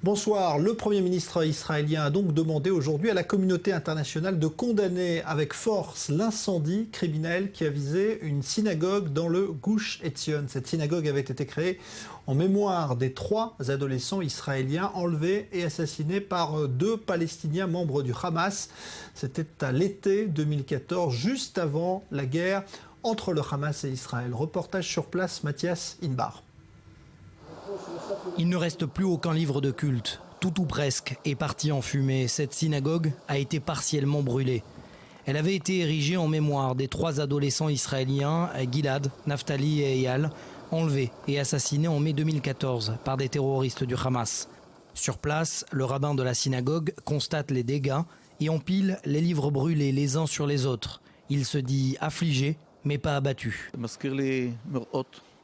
Bonsoir. Le Premier ministre israélien a donc demandé aujourd'hui à la communauté internationale de condamner avec force l'incendie criminel qui a visé une synagogue dans le Gush Etzion. Cette synagogue avait été créée en mémoire des 3 adolescents israéliens enlevés et assassinés par 2 Palestiniens membres du Hamas. C'était à l'été 2014, juste avant la guerre entre le Hamas et Israël. Reportage sur place, Mathias Inbar. Il ne reste plus aucun livre de culte. Tout ou presque est parti en fumée. Cette synagogue a été partiellement brûlée. Elle avait été érigée en mémoire des 3 adolescents israéliens, Gilad, Naftali et Eyal, enlevés et assassinés en mai 2014 par des terroristes du Hamas. Sur place, le rabbin de la synagogue constate les dégâts et empile les livres brûlés les uns sur les autres. Il se dit affligé, mais pas abattu.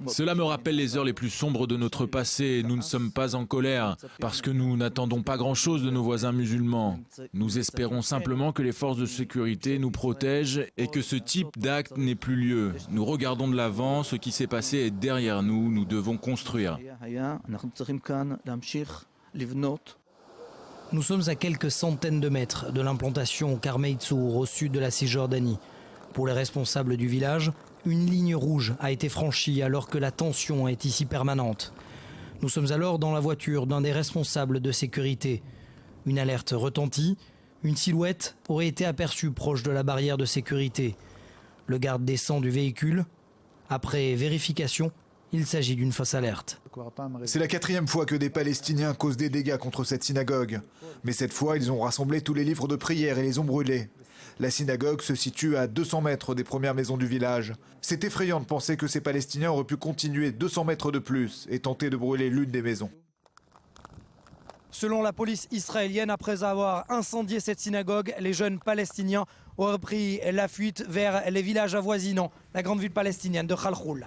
Cela me rappelle les heures les plus sombres de notre passé. Nous ne sommes pas en colère parce que nous n'attendons pas grand-chose de nos voisins musulmans. Nous espérons simplement que les forces de sécurité nous protègent et que ce type d'acte n'ait plus lieu. Nous regardons de l'avant, ce qui s'est passé est derrière nous, nous devons construire. Nous sommes à quelques centaines de mètres de l'implantation Karmei Tzour, au sud de la Cisjordanie. Pour les responsables du village, une ligne rouge a été franchie alors que la tension est ici permanente. Nous sommes alors dans la voiture d'un des responsables de sécurité. Une alerte retentit, une silhouette aurait été aperçue proche de la barrière de sécurité. Le garde descend du véhicule. Après vérification, il s'agit d'une fausse alerte. C'est la 4e fois que des Palestiniens causent des dégâts contre cette synagogue. Mais cette fois, ils ont rassemblé tous les livres de prière et les ont brûlés. La synagogue se situe à 200 mètres des premières maisons du village. C'est effrayant de penser que ces Palestiniens auraient pu continuer 200 mètres de plus et tenter de brûler l'une des maisons. Selon la police israélienne, après avoir incendié cette synagogue, les jeunes Palestiniens auraient pris la fuite vers les villages avoisinants, la grande ville palestinienne de Khalkhoul.